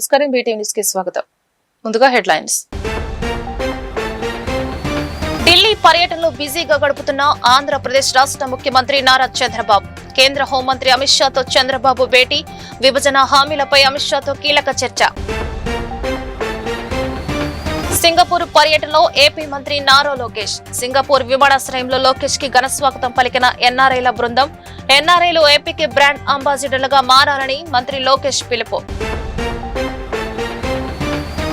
నమస్కారం BT news కి స్వాగతం. ముందుగా హెడ్లైన్స్. ఢిల్లీ పర్యటనలో బిజీగా గడుపుతున్న ఆంధ్రప్రదేశ్ రాష్ట్ర ముఖ్యమంత్రి నారా చంద్రబాబు. కేంద్ర హోంమంత్రి అమిత్ షాతో చంద్రబాబు భేటీ. విభజన హామీలపై అమిత్ షాతో కీలక చర్చ. సింగపూర్ పర్యటనలో ఏపీ మంత్రి నారా లోకేష్. సింగపూర్ విమానాశ్రయంలో లోకేష్ కి ఘన స్వాగతం పలికిన ఎన్ఆర్ఐల బృందం. ఎన్ఆర్ఐలు ఏపీకి బ్రాండ్ అంబాసిడర్లుగా మారాలని మంత్రి లోకేష్ పిలుపు.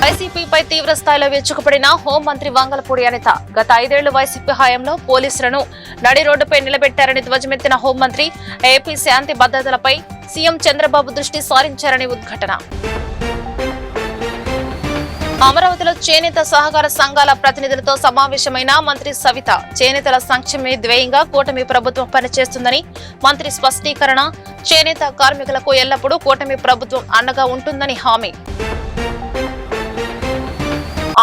వైసీపీపై తీవ్ర స్థాయిలో విరుచుకుపడిన హోంమంత్రి వంగలపూడి అనిత. గత 5 ఏళ్లు వైసీపీ హయాంలో పోలీసులను నడి రోడ్డుపై నిలబెట్టారని ధ్వజమెత్తిన హోంమంత్రి ఏపీ శాంతి భద్రతలపై సీఎం చంద్రబాబు దృష్టి సారించారని ఉద్ఘాటన. అమరావతిలో చేనేత సహకార సంఘాల ప్రతినిధులతో సమావేశమైన మంత్రి సవిత. చేనేతల సంక్షేమమే ధ్యేయంగా కూటమి ప్రభుత్వం పనిచేస్తుందని మంత్రి స్పష్టీకరణ. చేనేత కార్మికులకు ఎల్లప్పుడూ కూటమి ప్రభుత్వం అండగా ఉంటుందని హామీ.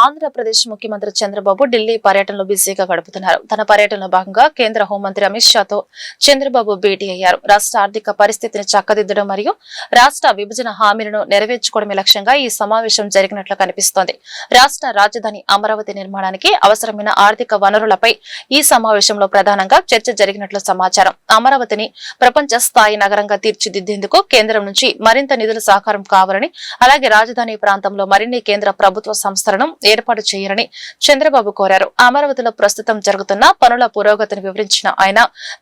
ఆంధ్రప్రదేశ్ ముఖ్యమంత్రి చంద్రబాబు ఢిల్లీ పర్యటనలో బిజీగా గడుపుతున్నారు. తన పర్యటనలో భాగంగా కేంద్ర హోంమంత్రి అమిత్ షాతో చంద్రబాబు భేటీ అయ్యారు. రాష్ట్ర ఆర్థిక పరిస్థితిని చక్కదిద్దడం మరియు రాష్ట్ర విభజన హామీలను నెరవేర్చుకోవడమే లక్ష్యంగా ఈ సమావేశం జరిగినట్లు కనిపిస్తోంది. రాష్ట్ర రాజధాని అమరావతి నిర్మాణానికి అవసరమైన ఆర్థిక వనరులపై ఈ సమావేశంలో ప్రధానంగా చర్చ జరిగినట్లు సమాచారం. అమరావతిని ప్రపంచ స్థాయి నగరంగా తీర్చిదిద్దేందుకు కేంద్రం నుంచి మరింత నిధుల సహకారం కావాలని, అలాగే రాజధాని ప్రాంతంలో మరిన్ని కేంద్ర ప్రభుత్వ సంస్థలను ఏర్పాటు చేయాలని చంద్రబాబు కోరారు. అమరావతిలో ప్రస్తుతం జరుగుతున్న పనుల పురోగతిని వివరించిన ఆయన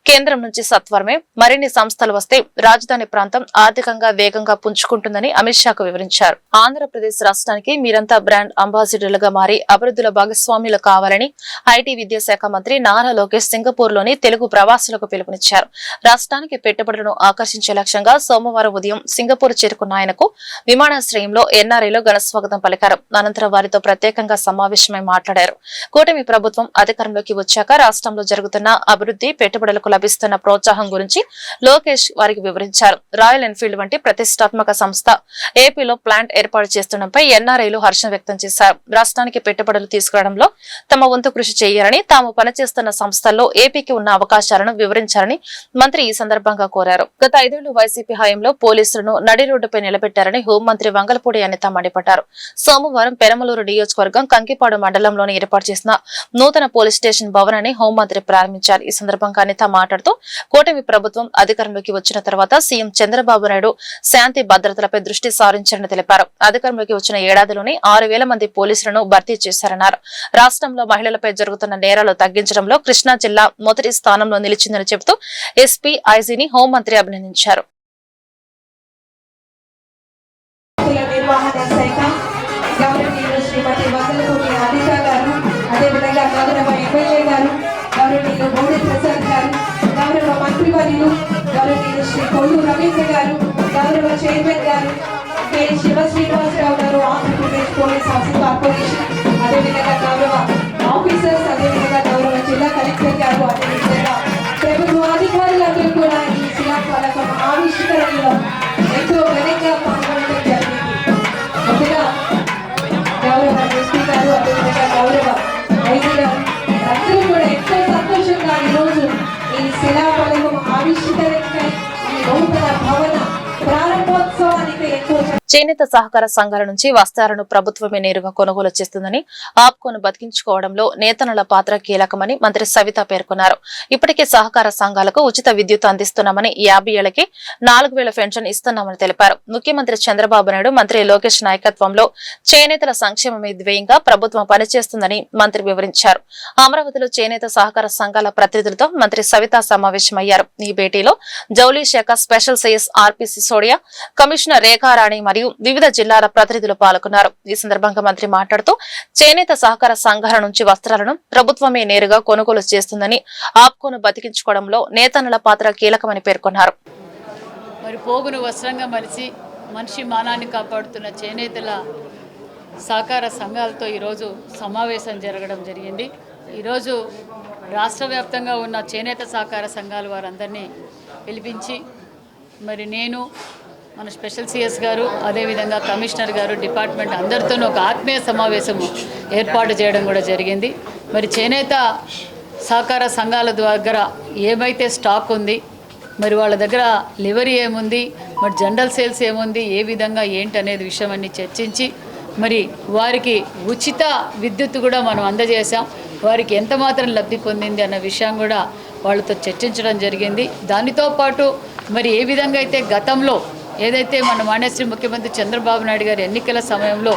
కేంద్రం నుంచి సత్వరమే మరిన్ని సంస్థలు వస్తే రాజధాని ప్రాంతం ఆర్థికంగా వేగంగా పుంజుకుంటుందని అమిత్ షాకు వివరించారు. ఆంధ్రప్రదేశ్ రాష్ట్రానికి మీరంతా బ్రాండ్ అంబాసిడర్లుగా మారి అభివృద్ధిలో భాగస్వామ్యులు కావాలని ఐటీ విద్యాశాఖ మంత్రి నారా లోకేష్ సింగపూర్ లోని తెలుగు ప్రవాసులకు పిలుపునిచ్చారు. రాష్ట్రానికి పెట్టుబడులను ఆకర్షించే లక్ష్యంగా సోమవారం ఉదయం సింగపూర్ చేరుకున్న ఆయనకు విమానాశ్రయంలో ఎన్ఆర్ఐలో ఘనస్వాగతం పలికారు. అనంతరం వారితో ప్రత్యేకంగా సమావేశమై మాట్లాడారు. కూటమి ప్రభుత్వం అధికారంలోకి వచ్చాక రాష్ట్రంలో జరుగుతున్న అభివృద్ధి, పెట్టుబడులకు లభిస్తున్న ప్రోత్సాహం గురించి లోకేష్ వారికి వివరించారు. రాయల్ ఎన్ఫీల్డ్ వంటి ప్రతిష్టాత్మక సంస్థ ఏపీలో ప్లాంట్ ఏర్పాటు చేస్తుండటంపై ఎన్ఆర్ఐలు హర్షం వ్యక్తం చేశారు. రాష్ట్రానికి పెట్టుబడులు తీసుకురావడంలో తమ వంతు కృషి చేయాలని, తాము పనిచేస్తున్న సంస్థల్లో ఏపీకి ఉన్న అవకాశాలను వివరించాలని మంత్రి ఈ సందర్భంగా కోరారు. గత 5 ఏళ్లు వైసీపీ హయాంలో పోలీసులను నడి రోడ్డుపై నిలబెట్టారని హోంమంత్రి వంగలపూడి అనిత మండిపడ్డారు. సోమవారం పెనమలూరు నియోజకవర్గం కంకిపాడు మండలంలోని ఏర్పాటు చేసిన నూతన పోలీస్ స్టేషన్ భవనాన్ని హోంమంత్రి ప్రారంభించారు. ఈ సందర్భంగా అనిత మాట్లాడుతూ కూటమి ప్రభుత్వం అధికారంలోకి వచ్చిన తర్వాత సీఎం చంద్రబాబు నాయుడు శాంతి భద్రతలపై దృష్టి సారించారని తెలిపారు. అధికారంలోకి వచ్చిన ఏడాదిలోనే 6,000 మంది పోలీసులను భర్తీ చేశారన్నారు. రాష్ట్రంలో మహిళలపై జరుగుతున్న నేరాలు తగ్గించడంలో కృష్ణా జిల్లా మొదటి స్థానంలో నిలిచిందని చెబుతూ ఎస్పీ, ఐజీని హోంమంత్రి అభినందించారు. శ్రీమతి వంగలపూడి అనిత గారు, అదేవిధంగా గౌరవ ఎమ్మెల్యే గారు, గౌరవనీయులు మోడీ ప్రసాద్ గారు, గౌరవ మంత్రివర్యులు గౌరవనీయులు శ్రీ కొల్లు రవీంద్ర గారు, గౌరవ చైర్మన్ గారు కె శివ శ్రీనివాసరావు గారు, ఆంధ్రప్రదేశ్ పోలీస్ హౌసింగ్ కార్పొరేషన్, అదేవిధంగా గౌరవ ఆఫీసర్స్, అదేవిధంగా గౌరవ జిల్లా కలెక్టర్ గారు, అదేవిధంగా ప్రభుత్వ అధికారులందరూ కూడా ఈ శిలాఫలకం ఆవిష్కరణలో ఎంతో ఘనంగా పాల్గొనడం జరిగింది. ముందుగా గౌరవ ఎస్పీ గారు, అదేవిధంగా గౌరవ ఐజీ గారు అందరూ కూడా ఎంతో సంతోషంగా ఈరోజు ఈ శిలాఫలకం ఆవిష్కరణకై ఈ నూతన భవన ప్రారంభోత్సవానికి ఎంతో చేనేత సహకార సంఘాల నుంచి వస్త్రాలను ప్రభుత్వమే నేరుగా కొనుగోలు చేస్తుందని, ఆప్కోను బతికించుకోవడంలో నేతనుల పాత్ర కీలకమని మంత్రి సవిత పేర్కొన్నారు. ఇప్పటికే సహకార సంఘాలకు ఉచిత విద్యుత్ అందిస్తున్నామని, 50 ఏళ్లకి 4,000 పెన్షన్ ఇస్తున్నామని తెలిపారు. ముఖ్యమంత్రి చంద్రబాబు నాయుడు, మంత్రి లోకేష్ నాయకత్వంలో చేనేతల సంక్షేమమే ధ్యేయంగా ప్రభుత్వం పనిచేస్తుందని మంత్రి వివరించారు. అమరావతిలో చేనేత సహకార సంఘాల ప్రతినిధులతో మంత్రి సవిత సమావేశమయ్యారు. ఈ భేటీలో జౌళి శాఖ స్పెషల్ సీఎస్ ఆర్పి సిసోడియా, కమిషనర్ రేఖారాణి మరియు వివిధ జిల్లాల ప్రతినిధులు పాల్గొన్నారు. ఈ సందర్భంగా మంత్రి మాట్లాడుతూ చేనేత సహకార సంఘాల నుంచి వస్త్రాలను ప్రభుత్వమే నేరుగా కొనుగోలు చేస్తుందని, ఆప్కోను బతికించుకోవడంలో నేతనుల పాత్ర కీలకమని పేర్కొన్నారు. మరి పోగును వస్త్రంగా మనిషి మానాన్ని కాపాడుతున్న చేనేతల సహకార సంఘాలతో ఈరోజు సమావేశం జరగడం జరిగింది. ఈరోజు రాష్ట్ర వ్యాప్తంగా ఉన్న చేనేత సహకార సంఘాల వారందరినీ పిలిపించి మరి నేను, మన స్పెషల్ సిఎస్ గారు, అదేవిధంగా కమిషనర్ గారు, డిపార్ట్మెంట్ అందరితోనూ ఒక ఆత్మీయ సమావేశము ఏర్పాటు చేయడం కూడా జరిగింది. మరి చేనేత సహకార సంఘాల దగ్గర ఏమైతే స్టాక్ ఉంది, మరి వాళ్ళ దగ్గర లివరీ ఏముంది, మరి జనరల్ సేల్స్ ఏముంది, ఏ విధంగా ఏంటి అనేది విషయం అన్ని చర్చించి మరి వారికి ఉచిత విద్యుత్ కూడా మనం అందజేశాం. వారికి ఎంత మాత్రం లబ్ధి పొందింది అన్న విషయం కూడా వాళ్ళతో చర్చించడం జరిగింది. దానితో పాటు మరి ఏ విధంగా అయితే గతంలో ఏదైతే మన మాన్యశ్రీ ముఖ్యమంత్రి చంద్రబాబు నాయుడు గారు ఎన్నికల సమయంలో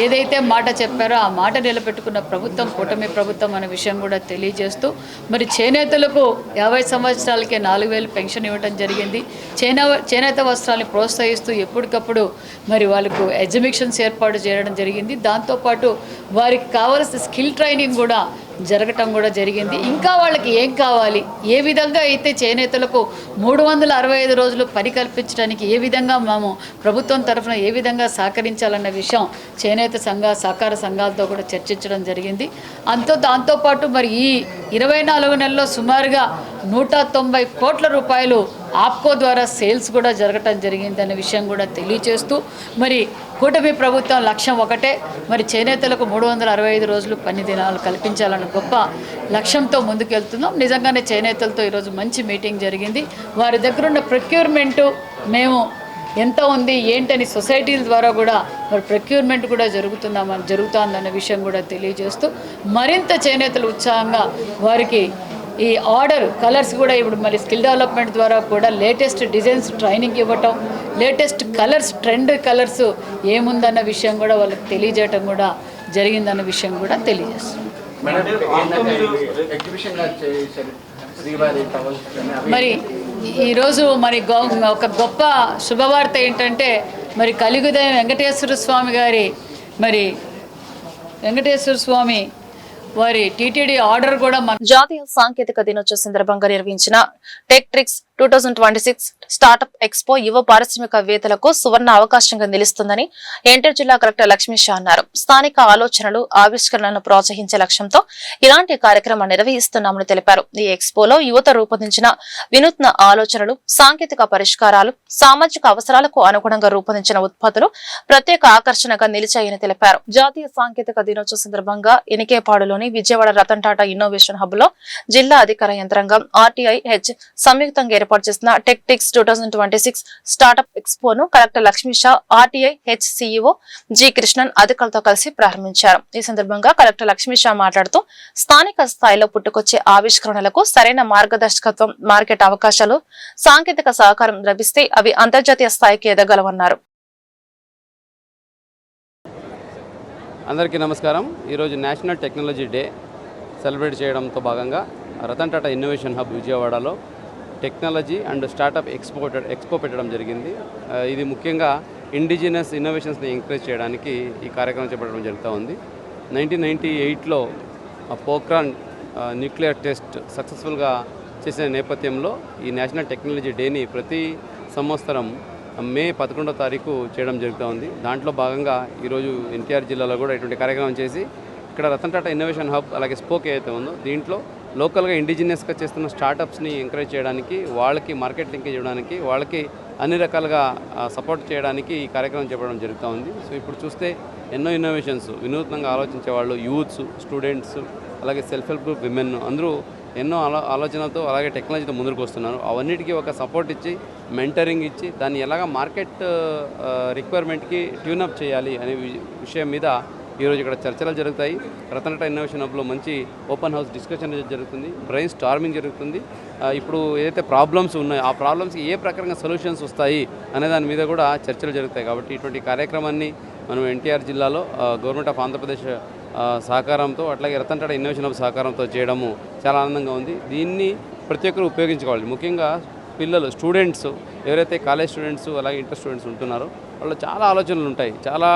ఏదైతే మాట చెప్పారో ఆ మాట నిలబెట్టుకున్న ప్రభుత్వం కూటమి ప్రభుత్వం అనే విషయం కూడా తెలియజేస్తూ మరి చేనేతలకు 50 సంవత్సరాలకే 4,000 పెన్షన్ ఇవ్వడం జరిగింది. చేనేత వస్త్రాలను ప్రోత్సహిస్తూ ఎప్పటికప్పుడు మరి వాళ్ళకు ఎగ్జిబిషన్స్ ఏర్పాటు చేయడం జరిగింది. దాంతోపాటు వారికి కావాల్సిన స్కిల్ ట్రైనింగ్ కూడా జరగటం కూడా జరిగింది. ఇంకా వాళ్ళకి ఏం కావాలి, ఏ విధంగా అయితే చేనేతలకు 365 రోజులు పని కల్పించడానికి ఏ విధంగా మేము ప్రభుత్వం తరఫున ఏ విధంగా సహకరించాలన్న విషయం చేనేత సహకార సంఘాలతో కూడా చర్చించడం జరిగింది. దాంతోపాటు మరి ఈ 24 నెలల్లో సుమారుగా 190 కోట్ల రూపాయలు ఆప్కో ద్వారా సేల్స్ కూడా జరగటం జరిగింది అనే విషయం కూడా తెలియజేస్తూ మరి కూటమి ప్రభుత్వం లక్ష్యం ఒకటే, మరి చేనేతలకు 365 రోజులు పని దినాలు కల్పించాలన్న గొప్ప లక్ష్యంతో ముందుకెళ్తున్నాం. నిజంగానే చేనేతలతో ఈరోజు మంచి మీటింగ్ జరిగింది. వారి దగ్గర ఉన్న ప్రొక్యూర్మెంటు మేము ఎంత ఉంది ఏంటని సొసైటీల ద్వారా కూడా మరి ప్రొక్యూర్మెంట్ కూడా జరుగుతుందన్న విషయం కూడా తెలియజేస్తూ మరింత చేనేతలు ఉత్సాహంగా వారికి ఈ ఆర్డర్ కలర్స్ కూడా ఇప్పుడు మరి స్కిల్ డెవలప్మెంట్ ద్వారా కూడా లేటెస్ట్ డిజైన్స్ ట్రైనింగ్ ఇవ్వటం, లేటెస్ట్ కలర్స్ ట్రెండ్ కలర్స్ ఏముందన్న విషయం కూడా వాళ్ళకి తెలియజేయటం కూడా జరిగిందన్న విషయం కూడా తెలియజేస్తుంది. మరి ఈరోజు మరి ఒక గొప్ప శుభవార్త ఏంటంటే మరి కలిగుదయం వెంకటేశ్వర స్వామి వారి టీటీడీ ఆర్డర్ కూడా జాతీయ సాంకేతిక దినోత్సవ సందర్భంగా నిర్వహించిన టెక్ ట్రిక్స్ 2026 స్టార్టప్ ఎక్స్పో యువ పారిశ్రామికవేత్తలకు సువర్ణ అవకాశంగా నిలుస్తుందని ఎన్టీఆర్ జిల్లా కలెక్టర్ లక్ష్మీ షా అన్నారు. స్థానిక ఆలోచనలు ఆవిష్కరణలను ప్రోత్సహించే లక్ష్యంతో ఇలాంటి కార్యక్రమం నిర్వహిస్తున్నామని తెలిపారు. ఈ ఎక్స్పోలో యువత రూపొందించిన వినూత్న ఆలోచనలు, సాంకేతిక పరిష్కారాలు, సామాజిక అవసరాలకు అనుగుణంగా రూపొందించిన ఉత్పత్తులు ప్రత్యేక ఆకర్షణగా నిలిచాయని తెలిపారు. జాతీయ సాంకేతిక దినోత్సవ సందర్భంగా ఎనికేపాడులోని విజయవాడ రతన్ టాటా ఇన్నోవేషన్ హబ్ లో జిల్లా అధికార యంత్రాంగం RTIH సంయుక్తంగా ఏర్పాటు చేసిన టెక్ ట్రిక్స్ 2026 స్టార్టప్ ఎక్స్పోను collector Lakshmi Shah, RTIH CEO G Krishnan అధికారులతో కలిసి ప్రారంభించారు. ఈ సందర్భంగా కలెక్టర్ లక్ష్మీ షా మాట్లాడుతూ స్థానిక స్థాయిలో పుట్టుకొచ్చే ఆవిష్కరణలకు సరైన మార్గదర్శకత్వం, మార్కెట్ అవకాశాలు, సాంకేతిక సహకారం లభిస్తే అవి అంతర్జాతీయ స్థాయికి ఎదగలవన్నారు. అందరికీ నమస్కారం. ఈరోజు నేషనల్ టెక్నాలజీ డే సెలబ్రేట్ చేయడంతో భాగంగా రతన్ టాటా ఇన్నోవేషన్ హబ్ విజయవాడలో టెక్నాలజీ అండ్ స్టార్టప్ ఎక్స్పో పెట్టడం జరిగింది. ఇది ముఖ్యంగా ఇండిజినస్ ఇన్నోవేషన్స్ని ఎంకరేజ్ చేయడానికి ఈ కార్యక్రమం చేపట్టడం జరుగుతూ ఉంది. 1998లో పోఖ్రాన్ న్యూక్లియర్ టెస్ట్ సక్సెస్ఫుల్గా చేసిన నేపథ్యంలో ఈ నేషనల్ టెక్నాలజీ డేని ప్రతి సంవత్సరం మే 11వ తారీఖు చేయడం జరుగుతూ ఉంది. దాంట్లో భాగంగా ఈరోజు ఎన్టీఆర్ జిల్లాలో కూడా ఇటువంటి కార్యక్రమం చేసి ఇక్కడ రతన్ టాటా ఇన్నోవేషన్ హబ్ అలాగే స్పోక్ ఏదైతే ఉందో దీంట్లో లోకల్గా ఇండిజినియస్గా చేస్తున్న స్టార్టప్స్ని ఎంకరేజ్ చేయడానికి, వాళ్ళకి మార్కెట్ లింకేజ్ ఇవ్వడానికి, వాళ్ళకి అన్ని రకాలుగా సపోర్ట్ చేయడానికి ఈ కార్యక్రమం చెప్పడం జరుగుతూ ఉంది. సో ఇప్పుడు చూస్తే ఎన్నో ఇన్నోవేషన్స్, వినూత్నంగా ఆలోచించే వాళ్ళు, యూత్స్, స్టూడెంట్స్, అలాగే సెల్ఫ్ హెల్ప్ గ్రూప్ విమెన్ అందరూ ఎన్నో ఆలోచనలతో అలాగే టెక్నాలజీతో ముందుకు వస్తున్నారు. అవన్నిటికీ ఒక సపోర్ట్ ఇచ్చి, మెంటరింగ్ ఇచ్చి, దాన్ని ఎలాగ మార్కెట్ రిక్వైర్మెంట్కి ట్యూనప్ చేయాలి అనే విషయం మీద ఈరోజు ఇక్కడ చర్చలు జరుగుతాయి. రతన్ టాటా ఇన్నోవేషన్ హబ్లో మంచి ఓపెన్ హౌస్ డిస్కషన్ జరుగుతుంది, బ్రెయిన్ స్టార్మింగ్ జరుగుతుంది. ఇప్పుడు ఏదైతే ప్రాబ్లమ్స్ ఉన్నాయో ఆ ప్రాబ్లమ్స్కి ఏ ప్రకారంగా సొల్యూషన్స్ వస్తాయి అనే దాని మీద కూడా చర్చలు జరుగుతాయి. కాబట్టి ఇటువంటి కార్యక్రమాన్ని మనం ఎన్టీఆర్ జిల్లాలో గవర్నమెంట్ ఆఫ్ ఆంధ్రప్రదేశ్ సహకారంతో అట్లాగే రతన్ టాటా ఇన్నోవేషన్ హబ్ సహకారంతో చేయడము చాలా ఆనందంగా ఉంది. దీన్ని ప్రతి ఒక్కరు ఉపయోగించుకోవాలి. ముఖ్యంగా పిల్లలు, స్టూడెంట్స్, ఎవరైతే కాలేజ్ స్టూడెంట్స్ అలాగే ఇంటర్ స్టూడెంట్స్ ఉంటున్నారో వాళ్ళు చాలా ఆలోచనలు ఉంటాయి, చాలా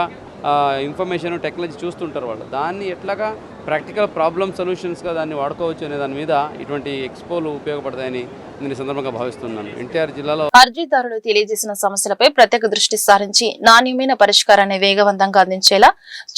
ఇన్ఫర్మేషన్ టెక్నాలజీ చూస్తుంటారు. వాళ్ళు దాన్ని ఎట్లాగా ప్రాక్టికల్ ప్రాబ్లమ్ సొల్యూషన్స్గా దాన్ని వాడుకోవచ్చు అనే దాని మీద ఇటువంటి ఎక్స్పోలు ఉపయోగపడతాయని నేను సందర్భంగా భావిస్తున్నాను. ఎన్టీఆర్ జిల్లాలో అర్జీదారులు తెలియజేసిన సమస్యలపై ప్రత్యేక దృష్టి సారించి నాణ్యమైన పరిష్కారాన్ని వేగవంతంగా అందించేలా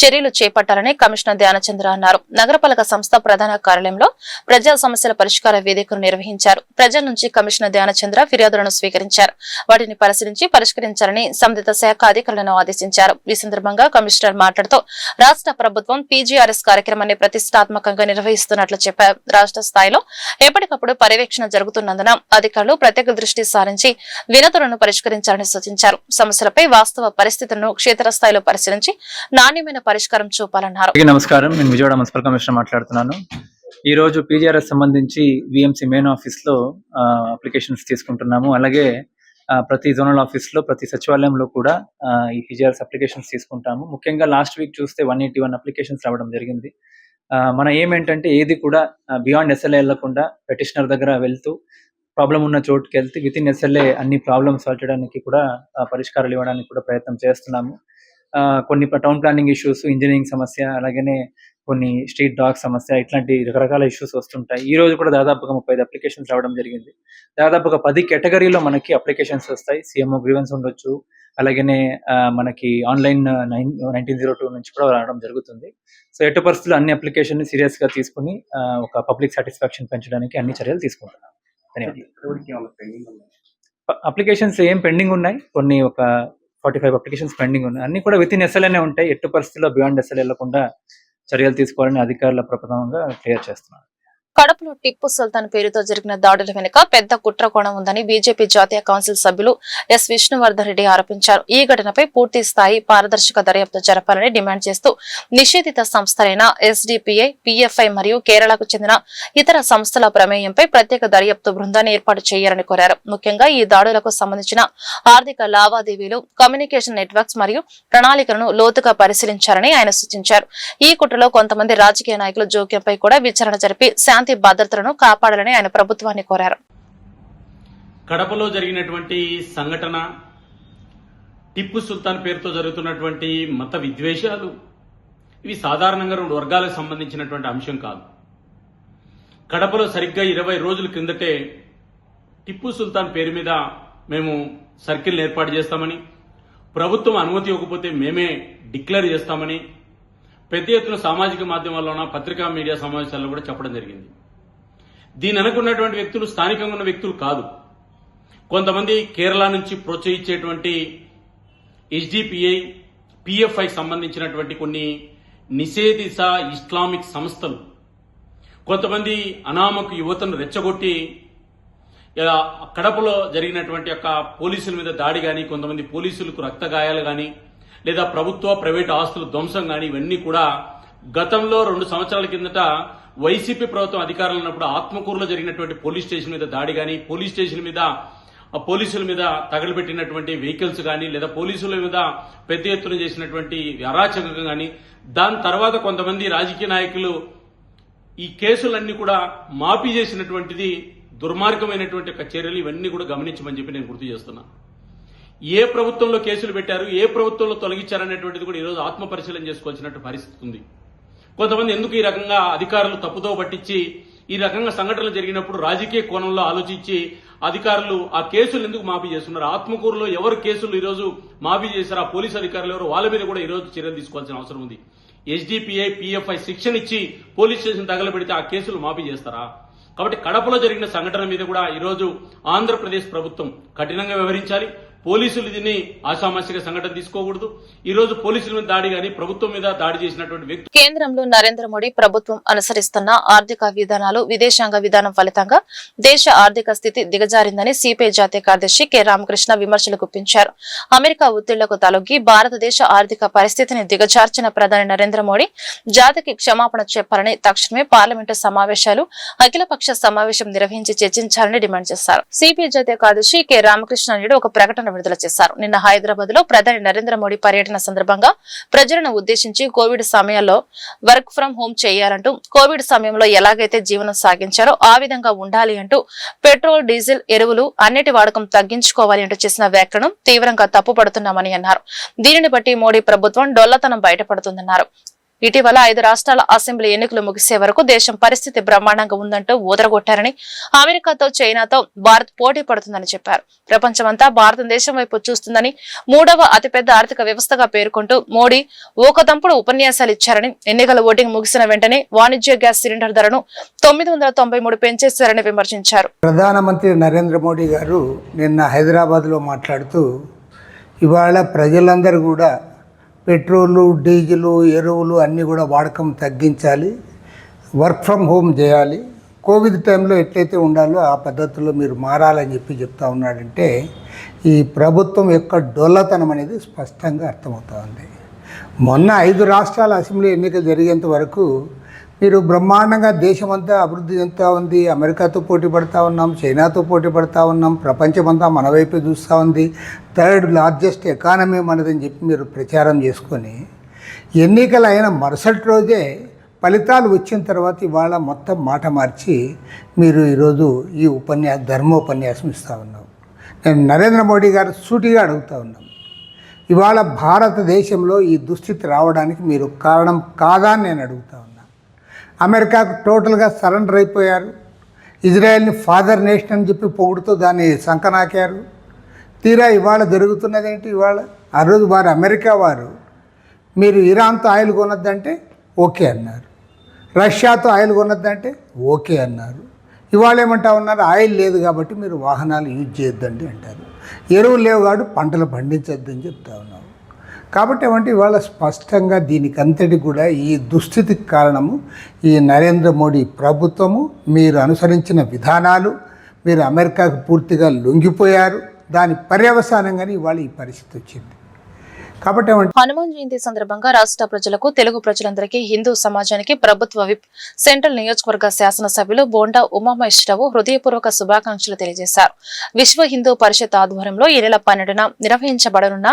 చర్యలు చేపట్టాలని కమిషనర్ ధ్యానచంద్ర అన్నారు. నగరపాలక సంస్థ ప్రధాన కార్యాలయంలో ప్రజా సమస్యల పరిష్కార వేదికను నిర్వహించారు. ప్రజల నుంచి కమిషనర్ ధ్యానచంద్ర ఫిర్యాదులను స్వీకరించారు. వాటిని పరిశీలించి పరిష్కరించాలని సంబంధిత శాఖ అధికారులను ఆదేశించారు. ఈ సందర్భంగా కమిషనర్ మాట్లాడుతూ రాష్ట్ర ప్రభుత్వం PGRS కార్యక్రమాన్ని కార్యక్రమాన్ని ప్రతిష్టాత్మకంగా నిర్వహిస్తున్నట్లు చెప్పారు. రాష్ట్ర స్థాయిలో ఎప్పటికప్పుడు పర్యవేక్షణ జరుగుతున్నందున అధికారులు ప్రత్యేక దృష్టి సారించి వినతులను పరిష్కరించాలని సూచించారు. సమస్యలపై వాస్తవ పరిస్థితులను క్షేత్రస్థాయిలో పరిశీలించి నాణ్యమైన పరిష్కారం చూపాలన్నారు. నమస్కారం, నేను విజయవాడ మున్సిపల్ కమిషనర్ మాట్లాడుతున్నాను. ఈ రోజు పీజీఆర్ఎస్ సంబంధించి విఎంసీ మెయిన్ ఆఫీస్ లో అప్లికేషన్స్ తీసుకుంటున్నాము. అలాగే ప్రతి జోనల్ ఆఫీస్ లో, ప్రతి సచివాలయంలో కూడా ఈ పీజీఆర్ఎస్ అప్లికేషన్స్ తీసుకుంటాము. ముఖ్యంగా లాస్ట్ వీక్ చూస్తే 181 అప్లికేషన్స్ రావడం జరిగింది. మన ఏమేంటంటే ఏది కూడా బియాండ్ ఎస్ఎల్ఏ వెళ్లకుండా పెటిషనర్ దగ్గర వెళ్తూ ప్రాబ్లం ఉన్న చోటుకి వెళ్తే విత్ ఇన్ ఎస్ఎల్ఏ అన్ని ప్రాబ్లమ్స్ సాల్వ్ చేయడానికి కూడా పరిష్కారాలు ఇవ్వడానికి కూడా ప్రయత్నం చేస్తున్నాము. కొన్ని టౌన్ ప్లానింగ్ ఇష్యూస్, ఇంజనీరింగ్ సమస్య, అలాగనే కొన్ని స్ట్రీట్ డాగ్ సమస్య, ఇట్లాంటి రకరకాల ఇష్యూస్ వస్తుంటాయి. ఈ రోజు కూడా దాదాపుగా 35 అప్లికేషన్స్ రావడం జరిగింది. దాదాపుగా 10 కేటగిరీలో మనకి అప్లికేషన్స్ వస్తాయి. సిఎంఓ గ్రీవెన్స్ ఉండొచ్చు, అలాగనే మనకి ఆన్లైన్ 1902 నుంచి కూడా రావడం జరుగుతుంది. సో ఎట్టి పరిస్థితుల్లో అన్ని అప్లికేషన్ సీరియస్ గా తీసుకుని ఒక పబ్లిక్ సాటిస్ఫాక్షన్ పెంచడానికి అన్ని చర్యలు తీసుకుంటున్నాం. అప్లికేషన్స్ ఏం పెండింగ్ ఉన్నాయి, కొన్ని ఒక 45 అప్లికేషన్స్ పెండింగ్ ఉన్నాయి. అన్ని కూడా విత్ ఇన్ ఎస్ఎల్ఏనే ఉంటాయి. ఎట్టి పరిస్థితుల్లో బియాండ్ ఎస్ఎల్ఏ వెళ్లకుండా చర్యలు తీసుకోవాలని అధికారుల ప్రపంచంగా క్లియర్ చేస్తున్నారు. కడపలో టిప్పు సుల్తాన్ పేరుతో జరిగిన దాడుల వెనుక పెద్ద కుట్ర కోణం ఉందని బీజేపీ జాతీయ కౌన్సిల్ సభ్యులు ఎస్ విష్ణువర్ధన్ రెడ్డి ఆరోపించారు. ఈ ఘటనపై పూర్తి స్థాయి పారదర్శక దర్యాప్తు జరపాలని డిమాండ్ చేస్తూ నిషేధిత సంస్థలైన ఎస్డిపిఐ, పిఎఫ్ఐ మరియు కేరళకు చెందిన ఇతర సంస్థల ప్రమేయంపై ప్రత్యేక దర్యాప్తు బృందాన్ని ఏర్పాటు చేయాలని కోరారు. ముఖ్యంగా ఈ దాడులకు సంబంధించిన ఆర్థిక లావాదేవీలు, కమ్యూనికేషన్ నెట్వర్క్స్ మరియు ప్రణాళికలను లోతుగా పరిశీలించాలని ఆయన సూచించారు. ఈ కుట్రలో కొంతమంది రాజకీయ నాయకుల జోక్యంపై కూడా విచారణ జరిపి శాంతి భద్రతలను కాపాడాలని ఆయన ప్రభుత్వాన్ని కోరారు. కడపలో జరిగినటువంటి సంఘటన, టిప్పు సుల్తాన్ పేరుతో జరుగుతున్నటువంటి మత విద్వేషాలు, ఇవి సాధారణంగా 2 వర్గాలకు సంబంధించినటువంటి అంశం కాదు. కడపలో సరిగ్గా 20 రోజుల క్రిందటే టిప్పు సుల్తాన్ పేరు మీద మేము సర్కిల్ ఏర్పాటు చేస్తామని, ప్రభుత్వం అనుమతి ఇవ్వకపోతే మేమే డిక్లేర్ చేస్తామని పెద్ద ఎత్తున సామాజిక మాధ్యమాల్లోన, పత్రికా మీడియా సమావేశాల్లో కూడా చెప్పడం జరిగింది. దీని అనుకున్నటువంటి వ్యక్తులు స్థానికంగా ఉన్న వ్యక్తులు కాదు. కొంతమంది కేరళ నుంచి ప్రోత్సహించేటువంటి ఎస్డిపిఐ, పిఎఫ్ఐ సంబంధించినటువంటి కొన్ని నిషేధిత ఇస్లామిక్ సంస్థలు కొంతమంది అనామక యువతను రెచ్చగొట్టి కడపలో జరిగినటువంటి యొక్క పోలీసుల మీద దాడి కానీ, కొంతమంది పోలీసులకు రక్త గాయాలు కానీ, లేదా ప్రభుత్వ ప్రైవేట్ ఆస్తుల ధ్వంసం కానీ, ఇవన్నీ కూడా గతంలో 2 సంవత్సరాల కిందట వైసీపీ ప్రభుత్వం అధికారంలో ఉన్నప్పుడు ఆత్మకూరులో జరిగినటువంటి పోలీస్ స్టేషన్ మీద దాడి కానీ, పోలీస్ స్టేషన్ మీద పోలీసుల మీద తగలబెట్టినటువంటి వెహికల్స్ కానీ, లేదా పోలీసుల మీద పెద్ద ఎత్తున చేసినటువంటి అరాచకం కానీ, దాని తర్వాత కొంతమంది రాజకీయ నాయకులు ఈ కేసులన్నీ కూడా మాఫీ చేసినటువంటిది దుర్మార్గమైనటువంటి చర్యలు. ఇవన్నీ కూడా గమనించమని చెప్పి నేను గుర్తు చేస్తున్నా. ఏ ప్రభుత్వంలో కేసులు పెట్టారు, ఏ ప్రభుత్వంలో తొలగించారనేటువంటిది కూడా ఈరోజు ఆత్మ పరిశీలన చేసుకోవాల్సినట్టు పరిస్థితి ఉంది. కొంతమంది ఎందుకు ఈ రకంగా అధికారులు తప్పుదో పట్టించి ఈ రకంగా సంఘటనలు జరిగినప్పుడు రాజకీయ కోణంలో ఆలోచించి అధికారులు ఆ కేసులు ఎందుకు మాఫీ చేస్తున్నారు? ఆత్మకూరులో ఎవరు కేసులు ఈరోజు మాఫీ చేశారు, ఆ పోలీసు అధికారులు ఎవరు, వాళ్ళ మీద కూడా ఈరోజు చర్యలు తీసుకోవాల్సిన అవసరం ఉంది. ఎస్డిపిఐ, పిఎఫ్ఐ శిక్షణ ఇచ్చి పోలీస్ స్టేషన్ తగలబెడితే ఆ కేసులు మాఫీ చేస్తారా? కాబట్టి కడపలో జరిగిన సంఘటన మీద కూడా ఈరోజు ఆంధ్రప్రదేశ్ ప్రభుత్వం కఠినంగా వ్యవహరించాలి. పోలీసులు దీన్ని ఆషామాషిగా సంఘటన తీసుకోకూడదు. ఈ రోజు పోలీసుల మీద దాడి గాని, ప్రభుత్వం మీద దాడి చేసినటువంటి వ్యక్తి. కేంద్రంలో నరేంద్ర మోడీ ప్రభుత్వం అనుసరిస్తున్న ఆర్థిక విధానాలు, విదేశాంగ విధానం ఫలితంగా దేశ ఆర్థిక స్థితి దిగజారిందని సిపిఐ జాతీయ కార్యదర్శి కె రామకృష్ణ విమర్శలు గుప్పించారు. అమెరికా ఒత్తిళ్లకు తలొగ్గి భారతదేశ ఆర్థిక పరిస్థితిని దిగజార్చిన ప్రధాని నరేంద్ర మోడీ జాతికి క్షమాపణ చెప్పాలని తక్షణమే పార్లమెంటు సమావేశాలు, అఖిలపక్ష సమావేశం నిర్వహించి చర్చించాలని డిమాండ్ చేశారు. సిపిఐ జాతీయ కార్యదర్శి కె రామకృష్ణ నాయుడు ఒక ప్రకటన విడుదల చేశారు. నిన్న హైదరాబాద్ లో ప్రధాని నరేంద్ర మోడీ పర్యటన సందర్భంగా ప్రజలను ఉద్దేశించి కోవిడ్ సమయంలో వర్క్ ఫ్రం హోం చేయాలంటూ, కోవిడ్ సమయంలో ఎలాగైతే జీవనం సాగించారో ఆ విధంగా ఉండాలి అంటూ, పెట్రోల్, డీజిల్, ఎరువులు అన్నిటి వాడకం తగ్గించుకోవాలి అంటూ చేసిన వ్యాఖ్యలను తీవ్రంగా తప్పుపడుతున్నామని అన్నారు. దీనిని బట్టి మోడీ ప్రభుత్వం డొల్లతనం బయటపడుతుందన్నారు. ఇటీవల 5 రాష్ట్రాల అసెంబ్లీ ఎన్నికలు ముగిసే వరకు దేశం పరిస్థితి బ్రహ్మాండంగా ఉందంటూ ఊదరగొట్టారని, అమెరికాతో, చైనాతో భారత్ పోటీ పడుతుందని చెప్పారు. ప్రపంచమంతా భారతదేశం వైపు చూస్తుందని, 3వ అతిపెద్ద ఆర్థిక వ్యవస్థగా పేర్కొంటూ మోడీ ఓకదంపుడు ఉపన్యాసాలు ఇచ్చారని, ఎన్నికల ఓటింగ్ ముగిసిన వెంటనే వాణిజ్య గ్యాస్ సిలిండర్ ధరను 993 పెంచేశారని విమర్శించారు. ప్రధానమంత్రి నరేంద్ర మోడీ గారు నిన్న హైదరాబాద్లో మాట్లాడుతూ, ఇవాళ ప్రజలందరూ కూడా పెట్రోలు డీజిలు ఎరువులు అన్నీ కూడా వాడకం తగ్గించాలి, వర్క్ ఫ్రమ్ హోమ్ చేయాలి, కోవిడ్ టైంలో ఎట్లయితే ఉండాలో ఆ పద్ధతుల్లో మీరు మారాలని చెప్తా ఉన్నాడంటే ఈ ప్రభుత్వం యొక్క డొల్లతనం అనేది స్పష్టంగా అర్థమవుతూ ఉంది. మొన్న 5 రాష్ట్రాల అసెంబ్లీ ఎన్నికలు జరిగేంత వరకు మీరు బ్రహ్మాండంగా దేశమంతా అభివృద్ధి చెందుతూ ఉంది, అమెరికాతో పోటీ పడుతూ ఉన్నాం, చైనాతో పోటీ పడుతూ ఉన్నాం, ప్రపంచమంతా మన వైపే చూస్తూ ఉంది, 3rd లార్జెస్ట్ ఎకానమీ మనదని చెప్పి మీరు ప్రచారం చేసుకొని ఎన్నికలు అయిన మరుసటి రోజే ఫలితాలు వచ్చిన తర్వాత ఇవాళ మొత్తం మాట మార్చి మీరు ఈరోజు ఈ ధర్మోపన్యాసం ఇస్తూ ఉన్నాం. నేను నరేంద్ర మోడీ గారు సూటిగా అడుగుతూ ఉన్నాం, ఇవాళ భారతదేశంలో ఈ దుస్థితి రావడానికి మీరు కారణం కాదా అని నేను అడుగుతా ఉన్నా. అమెరికాకు టోటల్గా సరెండర్ అయిపోయారు, ఇజ్రాయెల్ని ఫాదర్ నేషన్ అని చెప్పి పొగుడుతూ దాన్ని సంకనాకారు. తీరా ఇవాళ జరుగుతున్నది ఏంటి? ఇవాళ ఆ రోజు అమెరికా వారు మీరు ఇరాన్తో ఆయిల్ కొనొద్దంటే ఓకే అన్నారు, రష్యాతో ఆయిల్ కొనొద్దంటే ఓకే అన్నారు. ఇవాళ ఏమంటా ఉన్నారు, ఆయిల్ లేదు కాబట్టి మీరు వాహనాలు యూజ్ చేయొద్దండి అంటారు, ఎరువులు లేవు కాబట్టి పంటలు పండించొద్దని చెప్తా ఉన్నాము. కాబట్టి ఏమంటే ఇవాళ స్పష్టంగా దీనికి అంతటి కూడా ఈ దుస్థితికి కారణము ఈ నరేంద్ర మోడీ ప్రభుత్వము, మీరు అనుసరించిన విధానాలు, మీరు అమెరికాకు పూర్తిగా లొంగిపోయారు, దాని పర్యవసానంగానే ఇవాళ ఈ పరిస్థితి వచ్చింది. కాబట్టి హనుమాన్ జయంతి సందర్భంగా రాష్ట్ర ప్రజలకు, తెలుగు ప్రజలందరికీ, హిందూ సమాజానికి ప్రభుత్వ విప్ సెంట్రల్ నియోజకవర్గ శాసనసభ్యులు బోండా ఉమామహేశ్వరరావు హృదయపూర్వక శుభాకాంక్షలు తెలియజేశారు. విశ్వ హిందూ పరిషత్ ఆధ్వర్యంలో ఈ నెల 12న నిర్వహించబడనున్న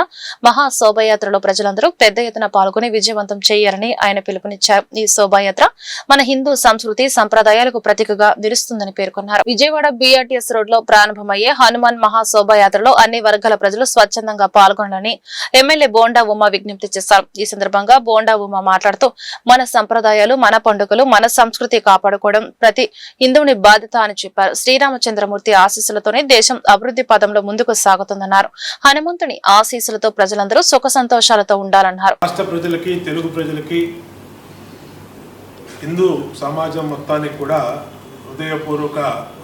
మహా శోభాయాత్రలో ప్రజలందరూ పెద్ద ఎత్తున పాల్గొని విజయవంతం చేయాలని ఆయన పిలుపునిచ్చారు. ఈ శోభాయాత్ర మన హిందూ సంస్కృతి సంప్రదాయాలకు ప్రతీకగా నిలుస్తుందని పేర్కొన్నారు. విజయవాడ BRTS రోడ్ లో ప్రారంభమయ్యే హనుమాన్ మహా శోభాయాత్రలో అన్ని వర్గాల ప్రజలు స్వచ్ఛందంగా పాల్గొనాలని ఎమ్మెల్యే బోండా ఉమా విజ్ఞప్తి చేశారు. ఈ సందర్భంగా బోండా ఉమా మాట్లాడుతూ మన సంప్రదాయాలు, మన పండుగలు, మన సంస్కృతి కాపాడుకోవడం ప్రతి హిందువుని బాధ్యత అని చెప్పారు. శ్రీరామచంద్రమూర్తి ఆశీస్సులతోనే దేశం అభివృద్ధి పదంలో ముందుకు సాగుతుందన్నారు. హనుమంతుని ఆశీస్సులతో ప్రజలందరూ సుఖ సంతోషాలతో ఉండాలన్నారు. రాష్ట్ర ప్రజలకి, తెలుగు ప్రజలకి, హిందూ సమాజం మొత్తానికి కూడా హృదయపూర్వక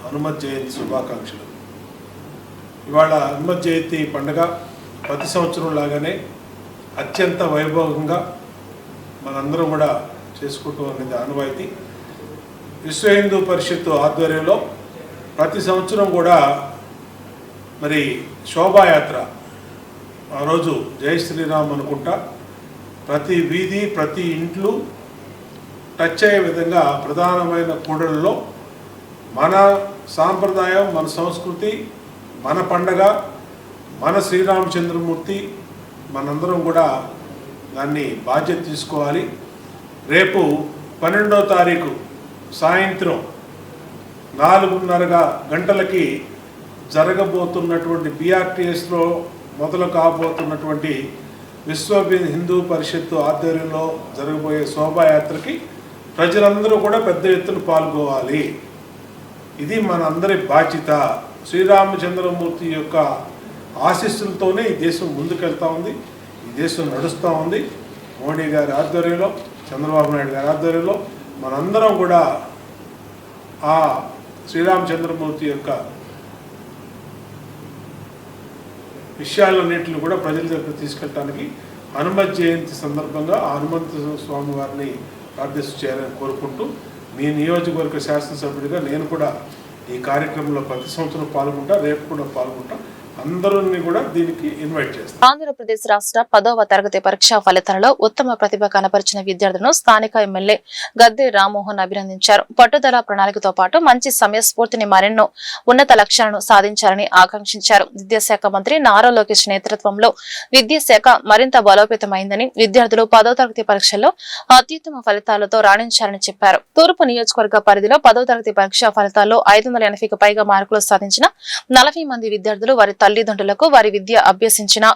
హనుమత్ జయంతి శుభాకాంక్షలు. ఇవాళ హనుమత్ జయంతి పండుగ ప్రతి సంవత్సరం లాగానే అత్యంత వైభవంగా మనందరం కూడా చేసుకుంటూ అనేది ఆనవాయితీ. విశ్వ హిందూ పరిషత్తు ఆధ్వర్యంలో ప్రతి సంవత్సరం కూడా మరి శోభాయాత్ర, ఆ రోజు జై శ్రీరామ్ అనుకుంటా ప్రతి వీధి, ప్రతి ఇంట్లో టచ్ అయ్యే విధంగా ప్రధానమైన కూడళ్ళలో మన సాంప్రదాయం, మన సంస్కృతి, మన పండగ, మన శ్రీరామచంద్రమూర్తి, మనందరం కూడా దాన్ని బాధ్యత తీసుకోవాలి. రేపు 12వ తారీఖు సాయంత్రం 4:30 గంటలకి జరగబోతున్నటువంటి BRTSలో మొదలు కాబోతున్నటువంటి విశ్వ హిందూ పరిషత్తు ఆధ్వర్యంలో జరగబోయే శోభాయాత్రకి ప్రజలందరూ కూడా పెద్ద ఎత్తున పాల్గొవాలి. ఇది మన అందరి బాధ్యత. శ్రీరామచంద్రమూర్తి యొక్క ఆశీస్సులతోనే ఈ దేశం ముందుకెళ్తా ఉంది, ఈ దేశం నడుస్తూ ఉంది. మోడీ గారి ఆధ్వర్యంలో, చంద్రబాబు నాయుడు గారి ఆధ్వర్యంలో మనందరం కూడా ఆ శ్రీరామచంద్రమూర్తి యొక్క విషయాలన్నింటిని కూడా ప్రజల దగ్గర తీసుకెళ్ళడానికి హనుమత్ జయంతి సందర్భంగా హనుమంత స్వామి వారిని ప్రార్థిస్తూ చేయాలని కోరుకుంటూ, మీ నియోజకవర్గ శాసనసభ్యుడిగా నేను కూడా ఈ కార్యక్రమంలో ప్రతి సంవత్సరం పాల్గొంటా, రేపు కూడా పాల్గొంటా. అందరినీ కూడా దీనికి ఇన్వైట్ చేస్తాం. ఆంధ్రప్రదేశ్ రాష్ట్ర 10వ తరగతి పరీక్షా ఫలితాలలో ఉత్తమ ప్రతిభ కనపరిచిన విద్యార్థులను స్థానిక ఎమ్మెల్యే గద్దె రామ్మోహన్ అభినందించారు. పట్టుదల, ప్రణాళికతో పాటు మంచి సమయస్ఫూర్తిని, మరెన్నో ఉన్నత లక్ష్యాలను సాధించాలని ఆకాంక్షించారు. విద్యాశాఖ మంత్రి నారా లోకేష్ నేతృత్వంలో విద్యాశాఖ మరింత బలోపేతమైందని, విద్యార్థులు 10వ తరగతి పరీక్షల్లో అత్యుత్తమ ఫలితాలతో రాణించాలని చెప్పారు. తూర్పు నియోజకవర్గ పరిధిలో 10వ తరగతి పరీక్షా ఫలితాల్లో 580కి పైగా మార్కులు సాధించిన 40 మంది విద్యార్థులు, వారి తల్లిదండ్రులకు, వారి విద్య అభ్యసించిన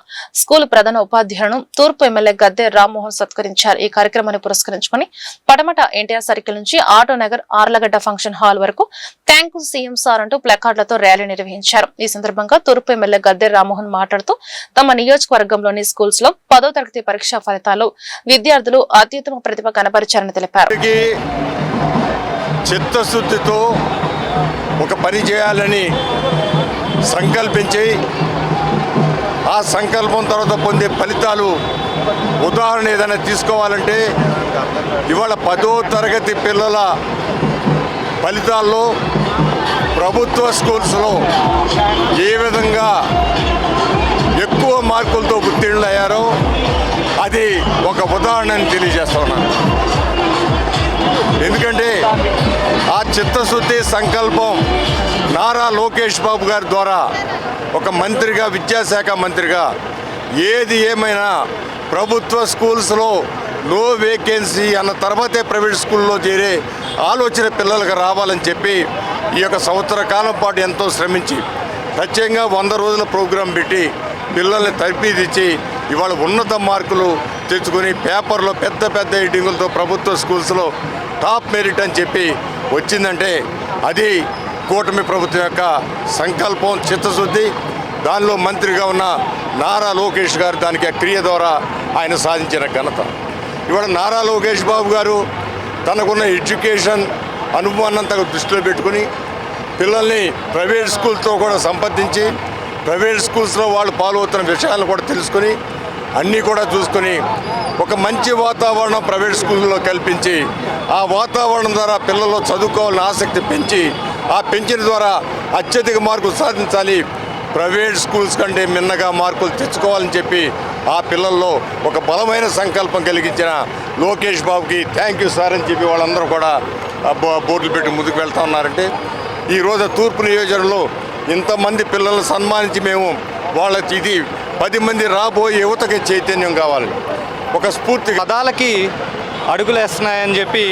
స్కూల్ ప్రధాన ఉపాధ్యాయులను తూర్పు ఎమ్మెల్యే గద్దె రామ్మోహన్ సత్కరించారు. ఈ కార్యక్రమాన్ని పురస్కరించుకుని పడమట ఎన్టీఆర్ సర్కిల్ నుంచి auto Nagar, Allagadda function hall వరకు థ్యాంక్ యూ సీఎం సార్ అంటూ ప్లకార్డులతో ర్యాలీ నిర్వహించారు. ఈ సందర్భంగా తూర్పు ఎమ్మెల్యే గద్దె రామ్మోహన్ మాట్లాడుతూ తమ నియోజకవర్గంలోని స్కూల్స్ లో 10వ తరగతి పరీక్షా ఫలితాల్లో విద్యార్థులు అత్యుత్తమ ప్రతిభ కనపరిచారని తెలిపారు. చిత్తశుద్ధితో ఒక పని చేయాలని సంకల్పించి ఆ సంకల్పం తర్వాత పొందే ఫలితాలు ఉదాహరణ ఏదైనా తీసుకోవాలంటే ఇవాళ 10వ తరగతి పిల్లల ఫలితాల్లో ప్రభుత్వ స్కూల్స్లో ఏ విధంగా ఎక్కువ మార్కులతో ఉత్తీర్ణులయ్యారో అది ఒక ఉదాహరణని తెలియజేస్తున్నాను. ఎందుకంటే ఆ చిత్తశుద్ధి సంకల్పం నారా లోకేష్ బాబు గారి ద్వారా ఒక మంత్రిగా, విద్యాశాఖ మంత్రిగా ఏది ఏమైనా ప్రభుత్వ స్కూల్స్లో నో వేకెన్సీ అన్న తర్వాతే ప్రైవేట్ స్కూల్లో చేరే ఆలోచన పిల్లలకు రావాలని చెప్పి ఈ యొక్క సంవత్సర కాలం పాటు ఎంతో శ్రమించి ప్రత్యేకంగా 100 రోజుల ప్రోగ్రాం పెట్టి పిల్లల్ని తర్ఫీదిచ్చి ఇవాళ ఉన్నత మార్కులు తెచ్చుకొని పేపర్లో పెద్ద పెద్ద ఎడిటింగులతో ప్రభుత్వ స్కూల్స్లో టాప్ మెరిట్ అని చెప్పి వచ్చిందంటే అది కూటమి ప్రభుత్వం యొక్క సంకల్పం, చిత్తశుద్ధి. దానిలో మంత్రిగా ఉన్న నారా లోకేష్ గారు దానికి క్రియ ద్వారా ఆయన సాధించిన ఘనత. ఇవాళ నారా లోకేష్ బాబు గారు తనకున్న ఎడ్యుకేషన్ అనుభవాన్నంతా దృష్టిలో పెట్టుకుని పిల్లల్ని ప్రైవేట్ స్కూల్తో కూడా సంప్రదించి ప్రైవేట్ స్కూల్స్లో వాళ్ళు ఫాలో అవుతున్న విషయాలను కూడా తెలుసుకొని అన్నీ కూడా చూసుకొని ఒక మంచి వాతావరణం ప్రైవేట్ స్కూల్లో కల్పించి ఆ వాతావరణం ద్వారా పిల్లల్లో చదువుకోవాలని ఆసక్తి పెంచి ఆ పెంచిన ద్వారా అత్యధిక మార్కులు సాధించాలి, ప్రైవేట్ స్కూల్స్ కంటే మిన్నగా మార్కులు తెచ్చుకోవాలని చెప్పి ఆ పిల్లల్లో ఒక బలమైన సంకల్పం కలిగించిన లోకేష్ బాబుకి థ్యాంక్ యూ సార్ అని చెప్పి వాళ్ళందరూ కూడా బోర్డులు పెట్టి ముందుకు వెళ్తూ ఉన్నారంటే ఈరోజు తూర్పు నియోజకవర్గంలో ఇంతమంది పిల్లలను సన్మానించి మేము వాళ్ళకి ఇది 10 మంది రాబోయే యువతకి చైతన్యం కావాలి, ఒక స్ఫూర్తి. పదాలకి అడుగులేస్తున్నాయని చెప్పి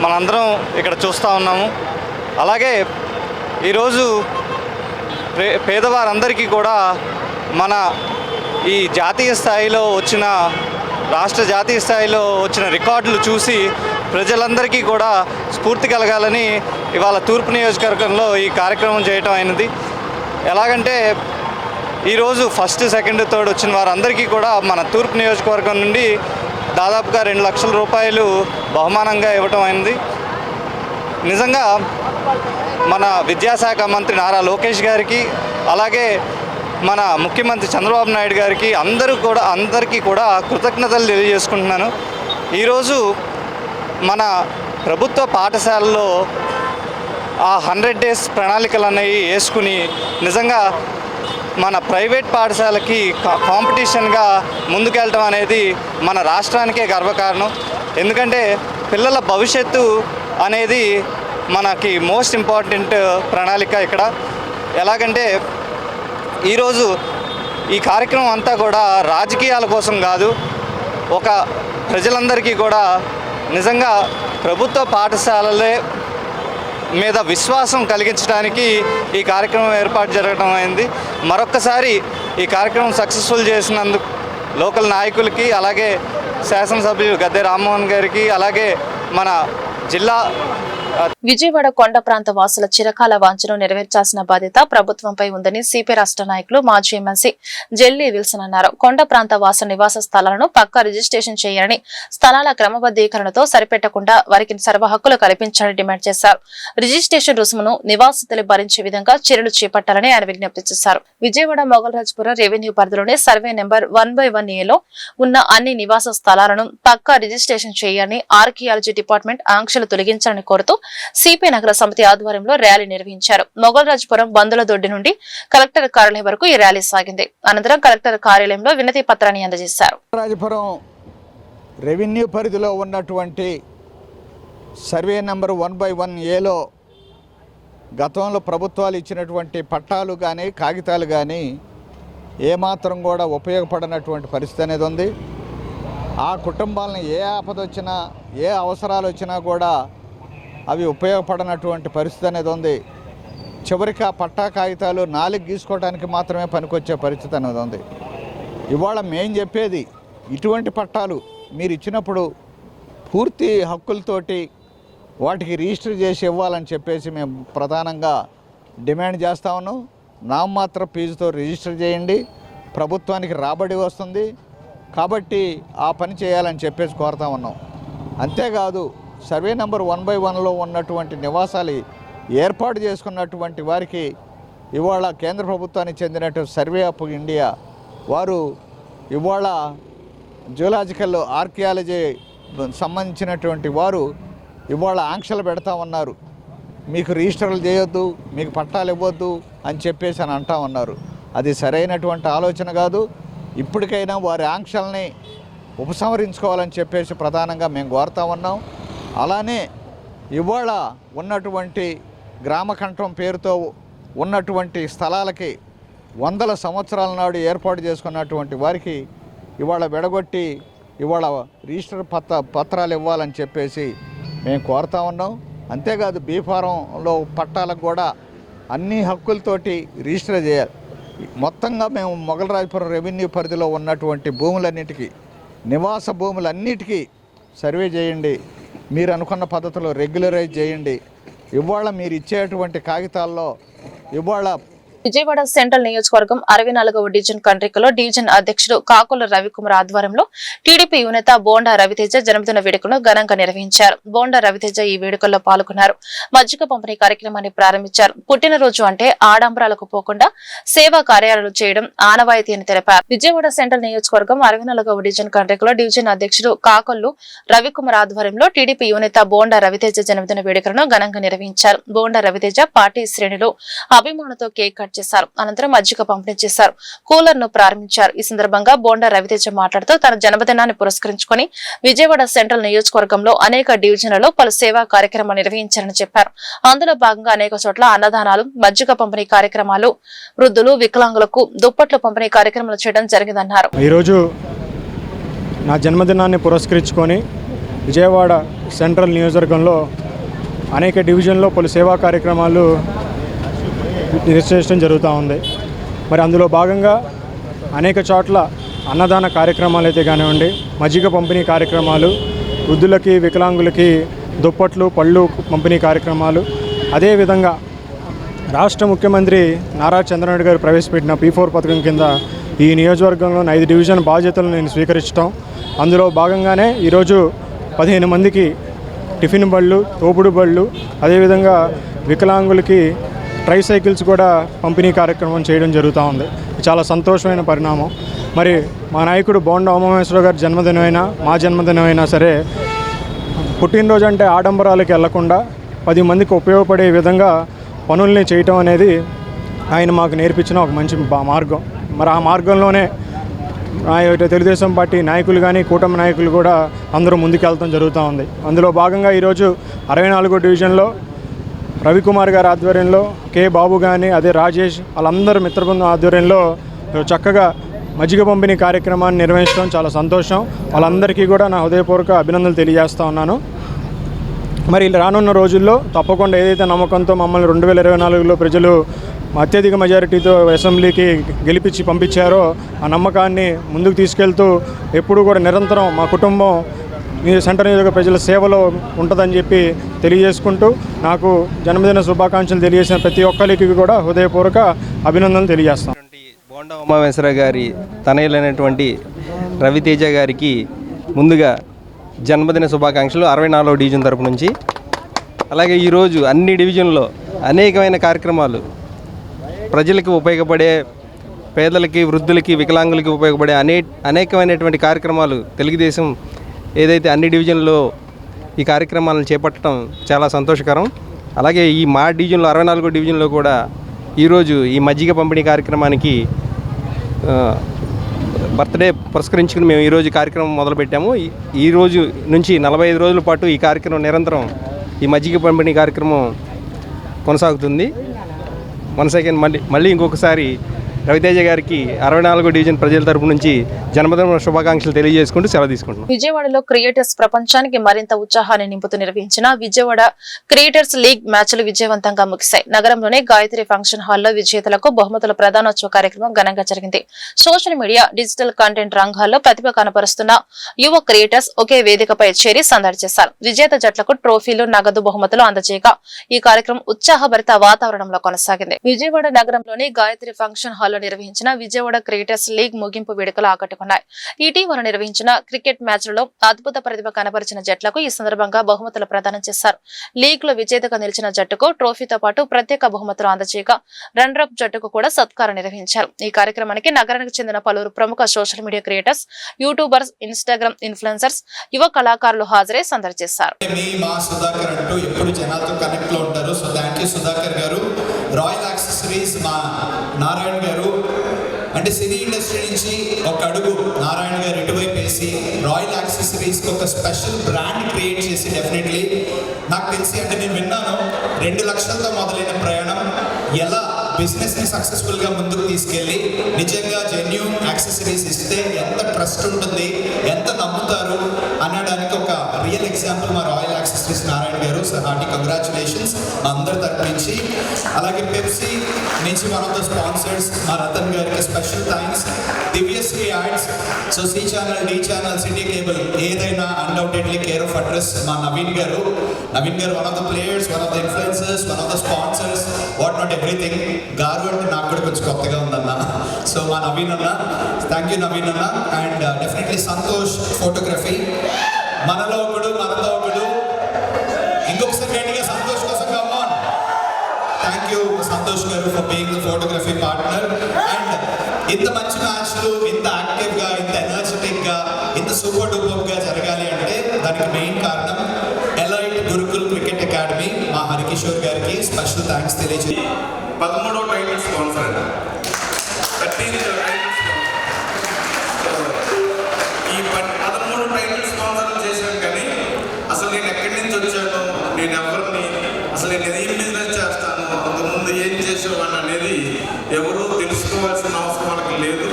మనందరం ఇక్కడ చూస్తూ ఉన్నాము. అలాగే ఈరోజు పేదవారందరికీ కూడా మన ఈ జాతీయ స్థాయిలో వచ్చిన రాష్ట్ర జాతీయ స్థాయిలో వచ్చిన రికార్డులు చూసి ప్రజలందరికీ కూడా స్ఫూర్తి కలగాలని ఇవాళ తూర్పు నియోజకవర్గంలో ఈ కార్యక్రమం చేయటం అయినది. ఎలాగంటే ఈరోజు ఫస్ట్, సెకండ్, థర్డ్ వచ్చిన వారందరికీ కూడా మన తూర్పు నియోజకవర్గం నుండి దాదాపుగా 2 లక్షల రూపాయలు బహుమానంగా ఇవ్వటం అయింది. నిజంగా మన విద్యాశాఖ మంత్రి నారా లోకేష్ గారికి, అలాగే మన ముఖ్యమంత్రి చంద్రబాబు నాయుడు గారికి అందరికీ కూడా కృతజ్ఞతలు తెలియజేసుకుంటున్నాను. ఈరోజు మన ప్రభుత్వ పాఠశాలలో ఆ 100 డేస్ ప్రణాళికలు అనేవి వేసుకుని నిజంగా మన ప్రైవేట్ పాఠశాలకి కాంపిటీషన్గా ముందుకెళ్ళటం అనేది మన రాష్ట్రానికే గర్వకారణం. ఎందుకంటే పిల్లల భవిష్యత్తు అనేది మనకి మోస్ట్ ఇంపార్టెంట్ ప్రణాళిక ఇక్కడ. ఎలాగంటే ఈరోజు ఈ కార్యక్రమం అంతా కూడా రాజకీయాల కోసం కాదు, ఒక ప్రజలందరికీ కూడా నిజంగా ప్రభుత్వ పాఠశాలలే మీద విశ్వాసం కలిగించడానికి ఈ కార్యక్రమం ఏర్పాటు జరగడం అయింది. మరొక్కసారి ఈ కార్యక్రమం సక్సెస్ఫుల్ చేసినందుకు లోకల్ నాయకులకి, అలాగే శాసనసభ్యులు గద్దె రామ్మోహన్ గారికి, అలాగే మన జిల్లా విజయవాడ కొండ ప్రాంత వాసుల చిరకాల వాంఛను నెరవేర్చాల్సిన బాధ్యత ప్రభుత్వంపై ఉందని సిపి రాష్ట్ర నాయకులు మాజీ ఎమ్మెల్సీ జెల్లీ విల్సన్ అన్నారు. కొండ ప్రాంత వాసుల నివాస స్థలాలను పక్కా రిజిస్ట్రేషన్ చేయాలని, స్థలాల క్రమబద్దీకరణతో సరిపెట్టకుండా వారికి సర్వ హక్కులు కల్పించాలని డిమాండ్ చేశారు. రిజిస్ట్రేషన్ రుసుమును నివాసితులు భరించే విధంగా చర్యలు చేపట్టాలని ఆయన విజ్ఞప్తి చేశారు. విజయవాడ మొగల్రాజ్పురం రెవెన్యూ పరిధిలోని సర్వే నెంబర్ 1/1A ఉన్న అన్ని నివాస స్థలాలను పక్కా రిజిస్ట్రేషన్ చేయాలని ఆర్కియాలజీ డిపార్ట్మెంట్ ఆంక్షలు తొలగించాలని కోరుతూ సిపి నగర సమితి ఆధ్వర్యంలో ర్యాలీ నిర్వహించారు. మొగల్రాజ్పురం బందుల దొడ్డి నుండి కలెక్టర్ కార్యాలయం వరకు ఈ ర్యాలీ సాగింది. అనంతరం కలెక్టర్ కార్యాలయంలో వినతి పత్రాన్ని అందజేశారు. రాజపురం రెవెన్యూ పరిధిలో ఉన్నటువంటి సర్వే నంబర్ 1/1Aలో గతంలో ప్రభుత్వాలు ఇచ్చినటువంటి పట్టాలు కానీ కాగితాలు కానీ ఏమాత్రం కూడా ఉపయోగపడనటువంటి పరిస్థితి అనేది ఉంది. ఆ కుటుంబాలను ఏ ఆపద వచ్చినా, ఏ అవసరాలు వచ్చినా కూడా అవి ఉపయోగపడనటువంటి పరిస్థితి అనేది ఉంది. చివరికి ఆ పట్టా కాగితాలు 4 గీసుకోవడానికి మాత్రమే పనికొచ్చే పరిస్థితి అనేది ఉంది. ఇవాళ మేం చెప్పేది ఇటువంటి పట్టాలు మీరు ఇచ్చినప్పుడు పూర్తి హక్కులతోటి వాటికి రిజిస్టర్ చేసి ఇవ్వాలని చెప్పేసి మేము ప్రధానంగా డిమాండ్ చేస్తా ఉన్నాం. నామమాత్ర ఫీజుతో రిజిస్టర్ చేయండి, ప్రభుత్వానికి రాబడి వస్తుంది కాబట్టి ఆ పని చేయాలని చెప్పేసి కోరుతా ఉన్నాం. అంతేకాదు సర్వే నెంబర్ 1/1లో ఉన్నటువంటి నివాసాలు ఏర్పాటు చేసుకున్నటువంటి వారికి ఇవాళ కేంద్ర ప్రభుత్వానికి చెందినటువంటి సర్వే ఆఫ్ ఇండియా వారు ఇవాళ జియోలాజికల్ ఆర్కియాలజీ సంబంధించినటువంటి వారు ఇవాళ ఆంక్షలు పెడతా ఉన్నారు. మీకు రిజిస్టర్లు చేయొద్దు, మీకు పట్టాలు ఇవ్వద్దు అని చెప్పేసి అని అంటా ఉన్నారు. అది సరైనటువంటి ఆలోచన కాదు. ఇప్పటికైనా వారి ఆంక్షల్ని ఉపసంహరించుకోవాలని చెప్పేసి ప్రధానంగా మేము కోరుతా ఉన్నాం. అలానే ఇవాళ ఉన్నటువంటి గ్రామకంఠం పేరుతో ఉన్నటువంటి స్థలాలకి 100 సంవత్సరాల నాడు ఏర్పాటు చేసుకున్నటువంటి వారికి ఇవాళ విడగొట్టి ఇవాళ రిజిస్టర్ పత్రాలు ఇవ్వాలని చెప్పేసి మేము కోరుతా ఉన్నాం. అంతేకాదు బీఫారంలో పట్టాలకు కూడా అన్ని హక్కులతోటి రిజిస్టర్ చేయాలి. మొత్తంగా మేము మొగలరాజపురం రెవెన్యూ పరిధిలో ఉన్నటువంటి భూములన్నిటికీ, నివాస భూములన్నిటికీ సర్వే చేయండి. మీరు అనుకున్న పద్ధతిలో రెగ్యులరైజ్ చేయండి. ఇవాళ మీరు ఇచ్చేటువంటి కాగితాల్లో ఇవాళ విజయవాడ సెంట్రల్ నియోజకవర్గం 64వ డివిజన్ కంట్రికలో డివిజన్ అధ్యక్షుడు కాకుల రవికుమార్ ఆధ్వర్యంలో టీడీపీ యువనేత బోండా రవితేజ జన్మదిన వేడుకను ఘనంగా నిర్వహించారు. బోండా రవితేజ ఈ వేడుకల్లో పాల్గొన్నారు. మజ్జిగ పంపిణీ కార్యక్రమాన్ని ప్రారంభించారు. పుట్టినరోజు అంటే ఆడంబరాలకు పోకుండా సేవా కార్యాలు చేయడం ఆనవాయితీ అని తెలిపారు. విజయవాడ సెంట్రల్ నియోజకవర్గం 64వ డివిజన్ కంట్రికలో డివిజన్ అధ్యక్షుడు కాకొల్లు రవికుమార్ ఆధ్వర్యంలో టీడీపీ యువనేత బోండా రవితేజ జన్మదిన వేడుకలను ఘనంగా నిర్వహించారు. బోండా రవితేజ పార్టీ శ్రేణులు అభిమానులతో కేక్ కట్ చేశారు. అనంతరం మజ్జిగ పంపిణీ చేశారు. కూలర్ ను ప్రారంభించారు. ఈ సందర్భంగా బోండా రవితేజ మాట్లాడుతూ తన జన్మదినాన్ని పురస్కరించుకొని విజయవాడ సెంట్రల్ నియోజకవర్గంలో అనేక డివిజన్లలో పలు సేవా కార్యక్రమాలు నిర్వహించారని చెప్పారు. అందులో భాగంగా అనేక చోట్ల అన్నదానాలు, మజ్జిగ పంపిణీ కార్యక్రమాలు, వృద్ధులు, వికలాంగులకు దుప్పట్లు పంపిణీ కార్యక్రమాలు చేయడం జరిగిందన్నారు. ఈరోజు నా జన్మదినాన్ని పురస్కరించుకొని విజయవాడ సెంట్రల్ నియోజకవర్గంలో అనేక డివిజన్లో పలు సేవా కార్యక్రమాలు నిర్వహించడం జరుగుతూ ఉంది. మరి అందులో భాగంగా అనేక చోట్ల అన్నదాన కార్యక్రమాలు అయితే కానివ్వండి, మజ్జిగ పంపిణీ కార్యక్రమాలు, వృద్ధులకి, వికలాంగులకి దుప్పట్లు, పళ్ళు పంపిణీ కార్యక్రమాలు, అదేవిధంగా రాష్ట్ర ముఖ్యమంత్రి నారా చంద్రబాబు గారు ప్రవేశపెట్టిన P4 పథకం కింద ఈ నియోజకవర్గంలోని 5 డివిజన్ బాధ్యతలను నేను స్వీకరించడం, అందులో భాగంగానే ఈరోజు 15 మందికి టిఫిన్ బళ్ళు, తోపుడు బళ్ళు, అదేవిధంగా వికలాంగులకి ట్రైసైకిల్స్ కూడా పంపిణీ కార్యక్రమం చేయడం జరుగుతూ ఉంది. చాలా సంతోషమైన పరిణామం. మరి మా నాయకుడు బోండా ఉమామహేశ్వరరావు గారి జన్మదినమైనా మా జన్మదినమైనా సరే పుట్టినరోజు అంటే ఆడంబరాలకు వెళ్లకుండా 10 మందికి ఉపయోగపడే విధంగా పనుల్ని చేయటం అనేది ఆయన మాకు నేర్పించిన ఒక మంచి మార్గం. మరి ఆ మార్గంలోనే తెలుగుదేశం పార్టీ నాయకులు కానీ, కూటమి నాయకులు కూడా అందరూ ముందుకెళ్తాం జరుగుతూ ఉంది. అందులో భాగంగా ఈరోజు 64వ డివిజన్లో రవికుమార్ గారి ఆధ్వర్యంలో, కే బాబు కానీ, అదే రాజేష్, వాళ్ళందరూ మిత్రబృందం ఆధ్వర్యంలో చక్కగా మజ్జిగ పంపిణీ కార్యక్రమాన్ని నిర్వహించడం చాలా సంతోషం. వాళ్ళందరికీ కూడా నా హృదయపూర్వక అభినందనలు తెలియజేస్తూ ఉన్నాను. మరి రానున్న రోజుల్లో తప్పకుండా ఏదైతే నమ్మకంతో మమ్మల్ని 2024లో ప్రజలు అత్యధిక మెజారిటీతో అసెంబ్లీకి గెలిపించి పంపించారో ఆ నమ్మకాన్ని ముందుకు తీసుకెళ్తూ ఎప్పుడూ కూడా నిరంతరం మా కుటుంబం సెంట్రల్ నియోజకవర్గ ప్రజల సేవలో ఉంటుందని చెప్పి తెలియజేసుకుంటూ నాకు జన్మదిన శుభాకాంక్షలు తెలియజేసిన ప్రతి ఒక్కరికి కూడా హృదయపూర్వక అభినందనలు తెలియజేస్తాం. బోండా ఉమామహేశ్వరరావు గారి తనయులైనటువంటి రవితేజ గారికి ముందుగా జన్మదిన శుభాకాంక్షలు 64వ డివిజన్ తరపు నుంచి. అలాగే ఈరోజు అన్ని డివిజన్లో అనేకమైన కార్యక్రమాలు, ప్రజలకు ఉపయోగపడే, పేదలకి, వృద్ధులకి, వికలాంగులకి ఉపయోగపడే అనేకమైనటువంటి కార్యక్రమాలు తెలుగుదేశం ఏదైతే అన్ని డివిజన్లో ఈ కార్యక్రమాలను చేపట్టడం చాలా సంతోషకరం. అలాగే ఈ మా డివిజన్లో 64వ డివిజన్లో కూడా ఈరోజు ఈ మజ్జిగ పంపిణీ కార్యక్రమానికి బర్త్డే పురస్కరించుకుని మేము ఈరోజు కార్యక్రమం మొదలుపెట్టాము. ఈ రోజు నుంచి 45 రోజుల పాటు ఈ కార్యక్రమం నిరంతరం ఈ మజ్జిగ పంపిణీ కార్యక్రమం కొనసాగుతుంది. వన్స్ అగైన్ మళ్ళీ ఇంకొకసారి రవితేజ గారికి 64వ డివిజన్ ప్రజల తరపు నుంచి జన్మదిన శుభాకాంక్షలు తెలియజేసుకుంటూ సెలవు తీసుకుంటున్నాం. విజయవాడలో క్రియేటర్స్ ప్రపంచానికి మరింత ఉత్సాహాన్ని నింపుతూ నిర్వహించిన విజయవాడ క్రియేటర్స్ లీగ్ మ్యాచ్లు విజయవంతంగా ముగిశాయి. నగరంలోని గాయత్రి ఫంక్షన్ హాల్లో విజేతలకు బహుమతుల ప్రదానోత్సవ కార్యక్రమం ఘనంగా జరిగింది. సోషల్ మీడియా, డిజిటల్ కంటెంట్ రంగాల్లో ప్రతిభ కనపరుస్తున్న యువ క్రియేటర్స్ ఒకే వేదికపై చేరి సందడి చేశారు. విజేత జట్లకు ట్రోఫీలు, నగదు బహుమతులు అందజేయగా ఈ కార్యక్రమం ఉత్సాహభరిత వాతావరణంలో కొనసాగింది. విజయవాడ నగరంలోని గాయత్రి ఫంక్షన్ హాల్ హాల్లో నిర్వహించిన విజయవాడ క్రికెటర్స్ లీగ్ ముగింపు వేడుకలు ఆకట్టుకున్నాయి. ఇటీవల నిర్వహించిన క్రికెట్ మ్యాచ్లలో అద్భుత ప్రతిభ కనబరిచిన జట్లకు ఈ సందర్భంగా బహుమతులు ప్రదానం చేశారు. లీగ్ లో విజేతగా నిలిచిన జట్టుకు ట్రోఫీతో పాటు ప్రత్యేక బహుమతులు అందజేయగా రన్నరప్ జట్టుకు కూడా సత్కారం నిర్వహించారు. ఈ కార్యక్రమానికి నగరానికి చెందిన పలువురు ప్రముఖ social media creators, YouTubers, Instagram influencers, యువ కళాకారులు హాజరై సందడి చేశారు. రాయల్ యాక్సెసరీస్ మా నారాయణ గారు అంటే సినీ ఇండస్ట్రీ నుంచి ఒక అడుగు నారాయణ గారు ఇటువైపు వేసి రాయల్ యాక్సెసరీస్కి ఒక స్పెషల్ బ్రాండ్ క్రియేట్ చేసి డెఫినెట్లీ నాకు తెలిసి అంటే నేను విన్నాను 2 లక్షలతో మొదలైన ప్రయాణం ఎలా బిజినెస్ని సక్సెస్ఫుల్గా ముందుకు తీసుకెళ్ళి నిజంగా జెన్యూన్ యాక్సెసరీస్ ఇస్తే ఎంత ట్రస్ట్ ఉంటుంది, ఎంత నమ్ముతారు అనడానికి ఒక రియల్ ఎగ్జాంపుల్ మా రాయల్ యాక్సెసరీస్ నారాయణ గారు. సో హార్టీ కంగ్రాచులేషన్స్ మా అందరి తరపు నుంచి. అలాగే పెప్సీ నుంచి వన్ ఆఫ్ ద స్పాన్సర్స్ మా రతన్ గారికి special thanks. Divyasri ads, so C channel, D channel, city cable ఏదైనా అన్డౌటెడ్లీ కేర్ ఆఫ్ అడ్రస్ మా Naveen garu one of the players, one of the influencers, one of the sponsors, what not everything. గారు అంటే నాకు కూడా కొంచెం కొత్తగా ఉందన్న. సో మా నవీన్ అన్న, థ్యాంక్ యూ నవీన్ అన్న. అండ్ డెఫినెట్లీ సంతోష్ ఫోటోగ్రఫీ, మనలో ఒకడు మనతో ఒకడు. ఇంకొకసారి గట్టిగా సంతోష్ కోసం కమాన్. థ్యాంక్ యూ సంతోష్ గారు for being the photography partner. And ఇంత మంచి మ్యాచ్లు ఇంత యాక్టివ్గా, ఇంత ఎనర్జెటిక్గా, ఇంత సూపర్ డూపర్గా జరగాలి అంటే దానికి మెయిన్ కారణం ఎలైట్ గురుకుల్ క్రికెట్ అకాడమీ మా హరికిషోర్ గారికి స్పెషల్ థ్యాంక్స్ తెలియజేసి 13వ title sponsor 13th title sponsor. ఈ 13 టైటిల్ స్పాన్సర్లు చేశాను కానీ అసలు నేను ఎక్కడి నుంచి వచ్చాను, నేను ఎవరిని, అసలు నేను ఏం బిజినెస్ చేస్తాను, అంతకుముందు ఏం చేసేవాడిని అనేది ఎవరూ తెలుసుకోవాల్సిన అవసరం మనకు లేదు,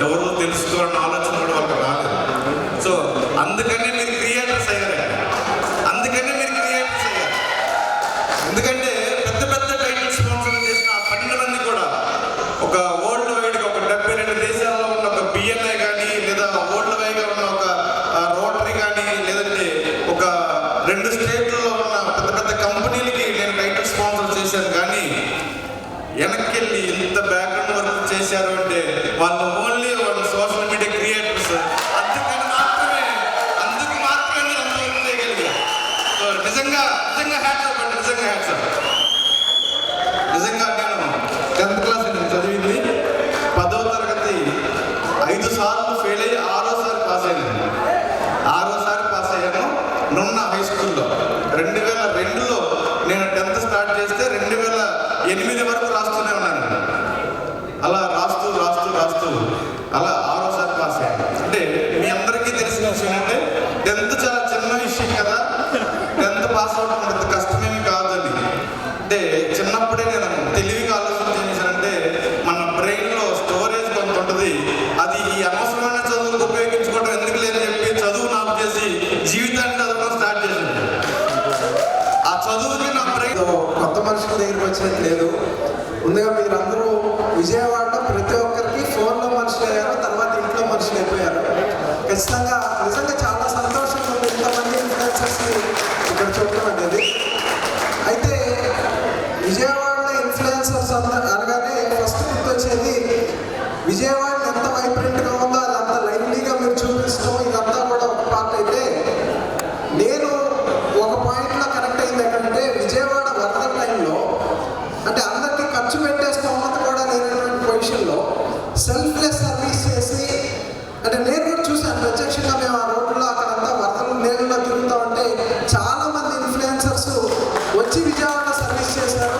ఎవరూ తెలుసుకోవాలని ఆలోచన కూడా వాళ్ళకి రాలేదు. సో అందుకనే మీరు క్రియేటర్స్ అయ్యారు. ఎందుకంటే పెద్ద పెద్ద టైటిల్ స్పాన్సర్ చేసిన 12 మంది కూడా ఒక వరల్డ్ వైడ్గా ఒక 72 దేశాల్లో ఉన్న ఒక బిఎన్ఐ కానీ, లేదా వరల్డ్ వైడ్గా ఉన్న ఒక రోటరీ కానీ, లేదంటే ఒక 2 స్టేట్లలో ఉన్న పెద్ద పెద్ద కంపెనీలకి నేను టైటిల్ స్పాన్సర్ చేశాను. కానీ వెనక్కి వెళ్ళి ఇంత బ్యాక్గ్రౌండ్ వర్క్ చేశారు అంటే వాళ్ళు ఓన్లీ సోషల్ మీడియా క్రియేటర్స్. అందుకు మాత్రమే నేను అంత వర్క్ చేయగలిగాను. సో నిజంగా హ్యాట్సాప్ అండి, నిజంగా నేను 10th క్లాస్ నేను చదివింది 10వ తరగతి 5 సార్లు ఫెయిల్ అయ్యి 6వసారి పాస్ అయ్యాను. 6వసారి పాస్ అయ్యాను నున్న హై స్కూల్లో. 2002లో నేను 10th స్టార్ట్ చేస్తే 2008 వరకు రాస్తూనే ఉన్నాను. అలా రాస్తూ అలా 6వసారి పాస్ అయ్యాను. అంటే మీ అందరికీ తెలిసిన విషయం అంటే 10th చాలా చిన్న విషయం కదా, 10th పాస్ అవడం అంత కష్టమేమి కాదని. అంటే చిన్నప్పుడే నేను తెలివిగా ఆలోచన చేశానంటే మన బ్రెయిన్లో స్టోరేజ్ కొంత ఉంటుంది, అది ఈ అనవసరమైన చదువులకు ఉపయోగించుకోవడం ఎందుకు లేదని చెప్పి చదువు నాకు చేసి జీవితాన్ని చదవడం స్టార్ట్ చేశాను. ఆ చదువుకి నా బ్రెయిన్ కొత్త మనుషుల దగ్గరికి వచ్చినట్టు లేదు. ముందుగా మీరందరూ విజయవాడలో ప్రతి ఒక్కరికి ఫోన్లో మనుషులు అయ్యారు, తర్వాత ఇంట్లో మనుషులు అయిపోయారు. ఖచ్చితంగా నిజంగా చాలా సంతోషంగా ఉంది ఇంతమంది ఇన్ఫ్లుయెన్సర్స్ని ఇక్కడ చూడటం అనేది. అయితే విజయవాడలో ఇన్ఫ్లుయెన్సర్స్ అనగానే ఫస్ట్ గుర్తొచ్చేది విజయవాడ ఎంత వైబ్రెంట్గా ఉందో అదంతా లైవ్లీగా మీరు చూపించడం, ఇదంతా కూడా ఒక పార్ట్. అయితే నేను ఒక పాయింట్లో కనెక్ట్ అయింది ఎక్కడంటే విజయవాడ వరద టైంలో అంటే అందరికీ ఖర్చు పెట్టే స్తోమత కూడా లేనటువంటి పొజిషన్లో సెల్ఫ్లెస్ సర్వీస్ చేసి, అంటే నేను కూడా చూశాను ప్రత్యక్షంగా. మేము ఆ రోడ్లో అక్కడంతా వరదలు నీళ్ళలో తిరుగుతూ ఉంటే చాలామంది ఇన్ఫ్లుయెన్సర్స్ వచ్చి విజయవాడ సర్వీస్ చేశారు.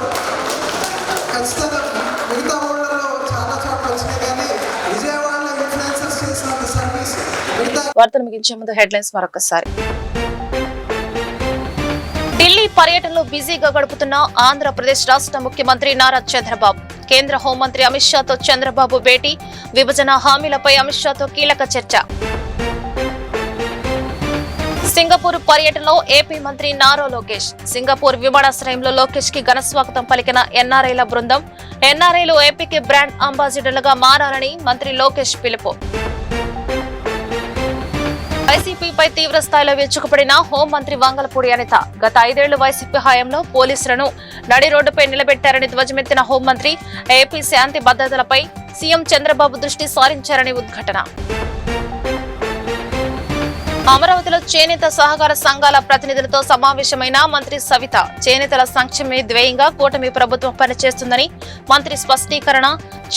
ఖచ్చితంగా మిగతా ఊళ్ళలో చాలా చోట్ల వచ్చినాయి కానీ విజయవాడలో ఇన్ఫ్లుయెన్సర్స్ చేసిన సర్వీస్ మిగతా. వార్తలు ముగించే ముందు హెడ్లైన్స్ మరొకసారి. ఢిల్లీ పర్యటనలో బిజీగా గడుపుతున్న ఆంధ్రప్రదేశ్ రాష్ట్ర ముఖ్యమంత్రి నారా చంద్రబాబు. కేంద్ర హోంమంత్రి అమిత్ షాతో చంద్రబాబు భేటీ. విభజన హామీలపై అమిత్ షాతో కీలక చర్చ. సింగపూర్ పర్యటనలో ఏపీ మంత్రి నారా లోకేష్. సింగపూర్ విమానాశ్రయంలో లోకేష్ కి ఘన స్వాగతం పలికిన ఎన్ఆర్ఐల బృందం. ఎన్ఆర్ఐలు ఏపీకి బ్రాండ్ అంబాసిడర్లుగా మారాలని మంత్రి లోకేష్ పిలుపు. వైసీపీపై తీవ్ర స్థాయిలో విరుచుకుపడిన హోంమంత్రి వంగలపూడి అనిత. గత 5 ఏళ్లు వైసీపీ హయాంలో పోలీసులను నడి రోడ్డుపై నిలబెట్టారని ధ్వజమెత్తిన హోంమంత్రి ఏపీ శాంతి భద్రతలపై సీఎం చంద్రబాబు దృష్టి సారించారని ఉద్ఘాటన. అమరావతిలో చేనేత సహకార సంఘాల ప్రతినిధులతో సమావేశమైన మంత్రి సవిత. చేనేతల సంక్షేమమే ధ్యేయంగా కూటమి ప్రభుత్వం పనిచేస్తుందని మంత్రి స్పష్టీకరణ.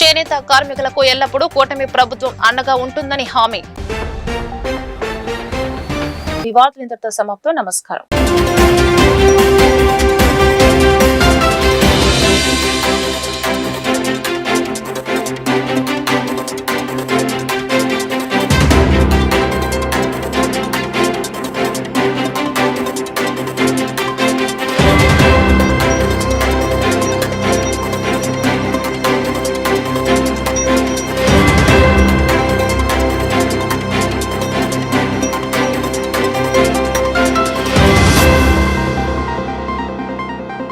చేనేత కార్మికులకు ఎల్లప్పుడూ కూటమి ప్రభుత్వం అండగా ఉంటుందని హామీ. ఈ వార్తలు ఇంతటితో సమాప్తం. నమస్కారం.